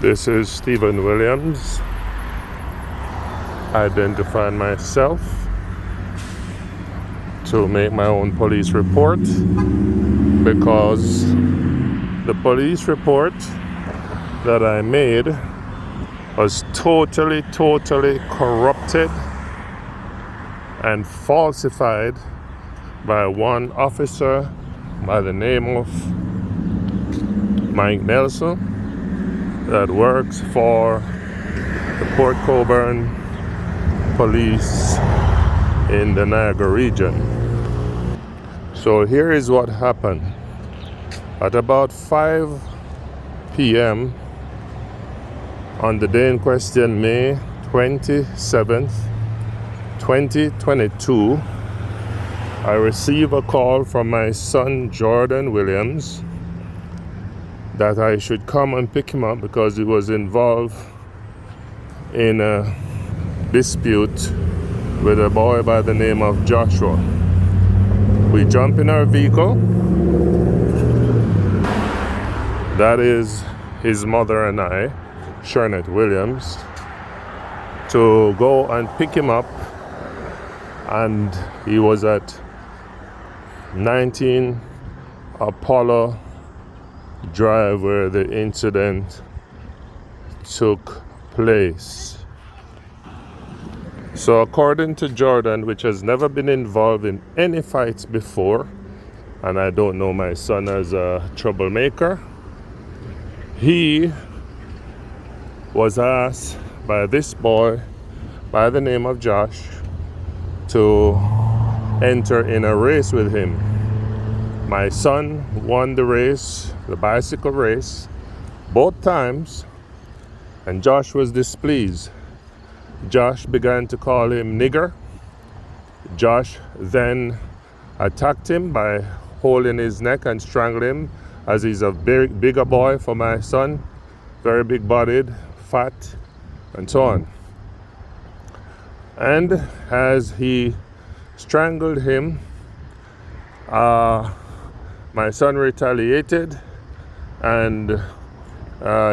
This is Stephen Williams, identifying myself to make my own police report because the police report that I made was totally corrupted and falsified by one officer by the name of Mike Nelson that works for the Port Colborne police in the Niagara region. So here is what happened. At about 5 p.m. on the day in question, May 27th, 2022, I received a call from my son Jordan Williams that I should come and pick him up because he was involved in a dispute with a boy by the name of Joshua. We jump in our vehicle. That is his mother and I, Shernet Williams, to go and pick him up, and he was at 19 Apollo Drive where the incident took place. So according to Jordan, which has never been involved in any fights before, and I don't know my son as a troublemaker, he was asked by this boy by the name of Josh to enter in a race with him. My son won the race, the bicycle race, both times, and Josh was displeased. Josh began to call him nigger. Josh then attacked him by holding his neck and strangling him, as he's a bigger boy for my son, very big-bodied, fat, and so on. And as he strangled him, my son retaliated and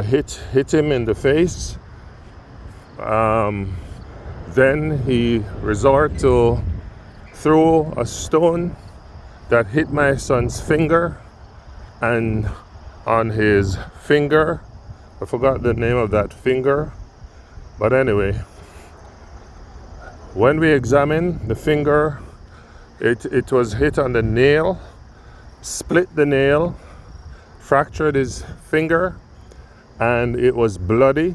hit him in the face. Then he resorted to throw a stone that hit my son's finger, and on his finger, I forgot the name of that finger, but anyway, when we examined the finger, it was hit on the nail, split the nail, fractured his finger, and it was bloody.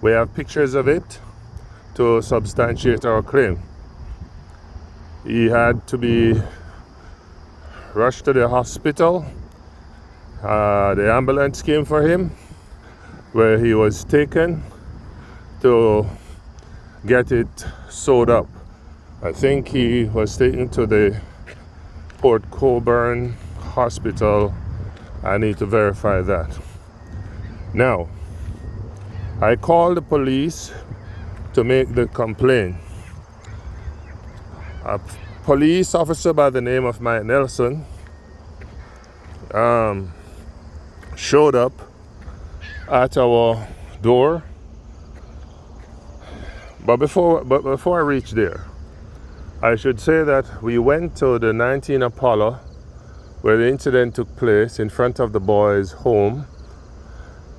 We have pictures of it to substantiate our claim. He had to be rushed to the hospital. The ambulance came for him, where he was taken to get it sewed up. I think he was taken to the Port Colborne hospital. I need to verify that. Now, I called the police to make the complaint. A police officer by the name of Mike Nelson showed up at our door. But before I reach there, I should say that we went to the 19 Apollo where the incident took place in front of the boy's home,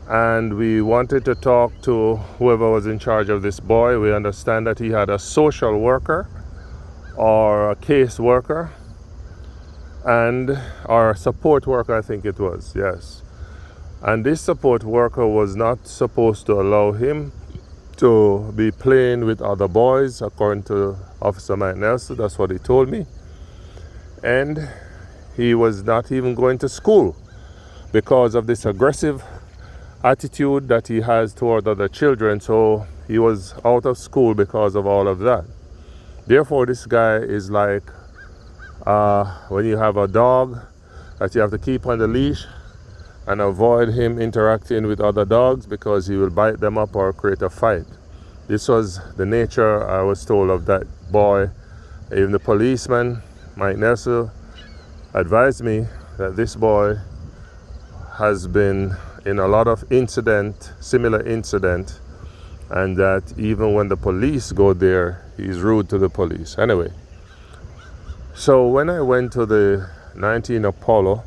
and we wanted to talk to whoever was in charge of this boy. We understand that he had a social worker or a case worker or support worker, I think it was, yes. And this support worker was not supposed to allow him to be playing with other boys, according to Officer Mike Nelson. That's what he told me. And he was not even going to school because of this aggressive attitude that he has toward other children. So he was out of school because of all of that. Therefore, this guy is like when you have a dog that you have to keep on the leash and avoid him interacting with other dogs because he will bite them up or create a fight. This was the nature, I was told, of that boy. Even the policeman, Mike Nelson, advised me that this boy has been in a lot of similar incident, and that even when the police go there, he's rude to the police. Anyway, so when I went to the 19 Apollo,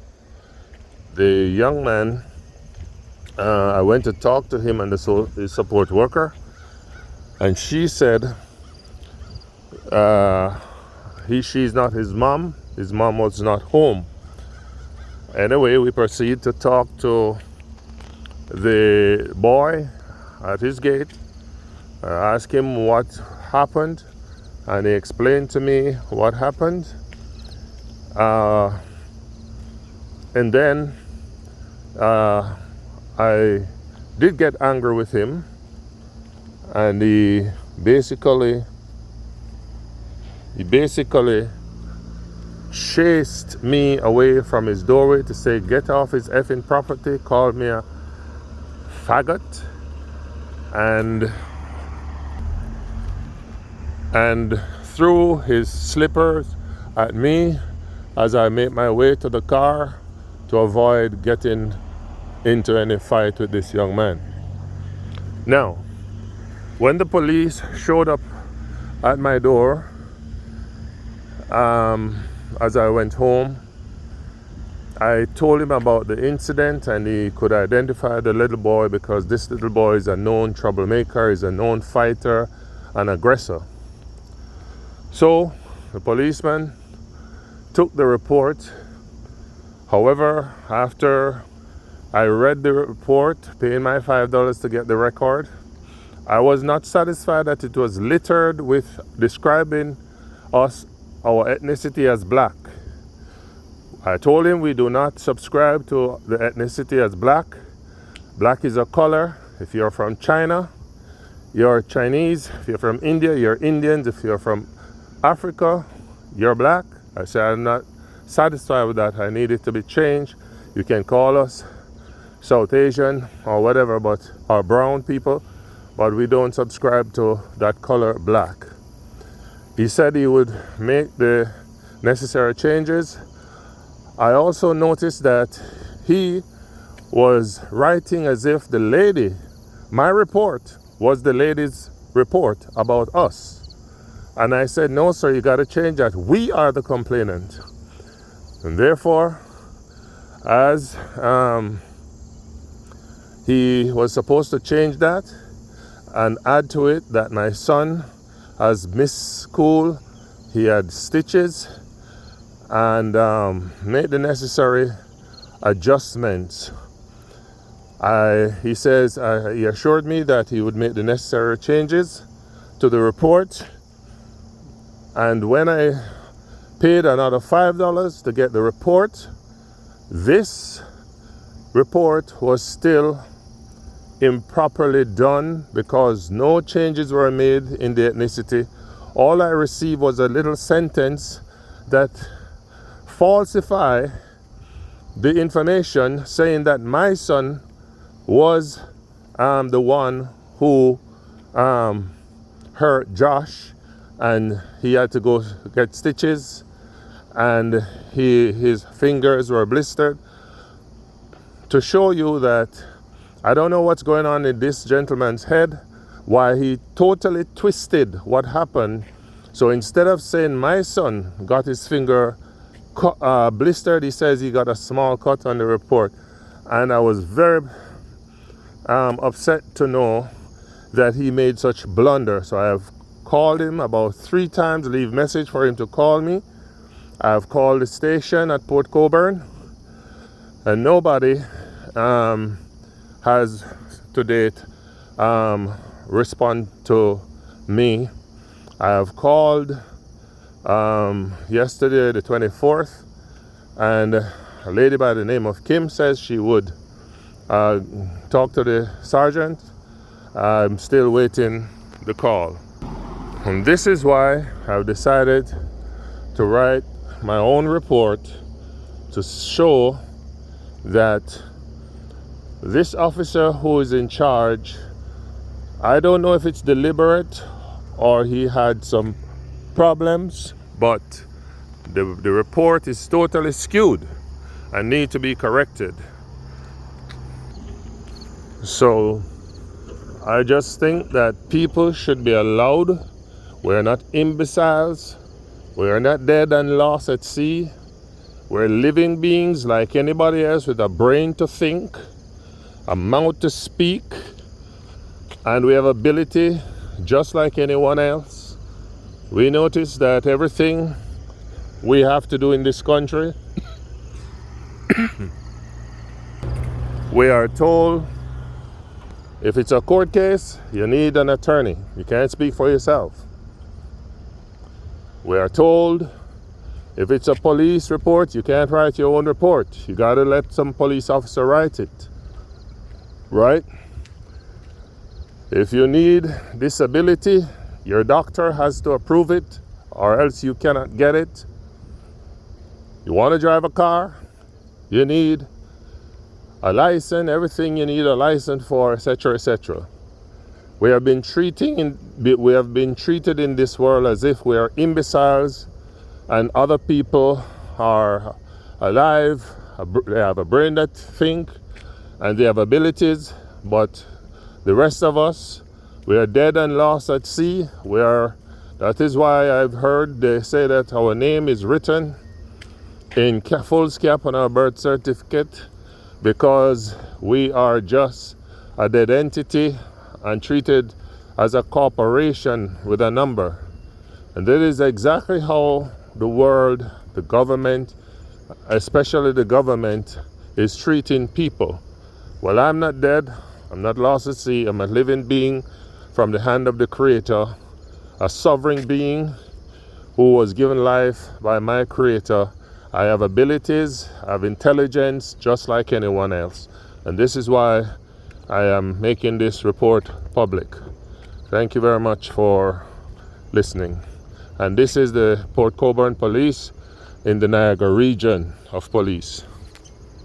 the young man, I went to talk to him and his support worker, and she said she's not his mom. His mom was not home. Anyway, we proceed to talk to the boy at his gate. I asked him what happened, and he explained to me what happened. And then I did get angry with him, and he basically chased me away from his doorway to say, get off his effing property, called me a faggot, and threw his slippers at me as I made my way to the car to avoid getting into any fight with this young man. Now, when the police showed up at my door, as I went home, I told him about the incident, and he could identify the little boy because this little boy is a known troublemaker, is a known fighter, an aggressor. So the policeman took the report. However, after I read the report, paying my $5 to get the record, I was not satisfied that it was littered with describing our ethnicity as black. I told him we do not subscribe to the ethnicity as black. Black is a color. If you're from China, you're Chinese. If you're from India, you're Indians. If you're from Africa, you're black. I said I'm not satisfied with that. I need it to be changed. You can call us South Asian or whatever, or brown people, but we don't subscribe to that color black. He said he would make the necessary changes. I also noticed that he was writing as if the lady, my report, was the lady's report about us. And I said, no, sir, you got to change that. We are the complainant. And therefore, as he was supposed to change that and add to it that my son has missed school, he had stitches, and made the necessary adjustments. He assured me that he would make the necessary changes to the report, and when I paid another $5 to get the report, this report was still improperly done because no changes were made in the ethnicity. All I received was a little sentence that falsify the information, saying that my son was the one who hurt Josh, and he had to go get stitches, and his fingers were blistered. To show you that I don't know what's going on in this gentleman's head, why he totally twisted what happened. So instead of saying my son got his finger blistered, he says he got a small cut on the report. And I was very upset to know that he made such blunder. So I have called him about 3 times, leave message for him to call me. I have called the station at Port Coburn, and nobody has to date respond to me. I have called yesterday, the 24th, and a lady by the name of Kim says she would talk to the sergeant. I'm still waiting the call. And this is why I've decided to write my own report to show that this officer who is in charge, I don't know if it's deliberate or he had some problems, but the report is totally skewed and need to be corrected. So I just think that people should be allowed. We're not imbeciles. We're not dead and lost at sea. We're living beings like anybody else with a brain to think, a mouth to speak, and we have ability just like anyone else. We notice that everything we have to do in this country, we are told if it's a court case, you need an attorney. You can't speak for yourself. We are told if it's a police report, you can't write your own report. You got to let some police officer write it, right? If you need disability, your doctor has to approve it, or else you cannot get it. You want to drive a car, you need a license, everything you need a license for, etc., etc. We have been treated in this world as if we are imbeciles, and other people are alive, they have a brain that think, and they have abilities, but the rest of us, we are dead and lost at sea. That is why I've heard they say that our name is written in foolscap on our birth certificate, because we are just a dead entity and treated as a corporation with a number. And that is exactly how the world, the government, especially the government, is treating people. Well, I'm not dead, I'm not lost at sea, I'm a living being from the hand of the Creator, a sovereign being who was given life by my Creator. I have abilities, I have intelligence just like anyone else. And this is why I am making this report public. Thank you very much for listening. And this is the Port Colborne Police in the Niagara region of police.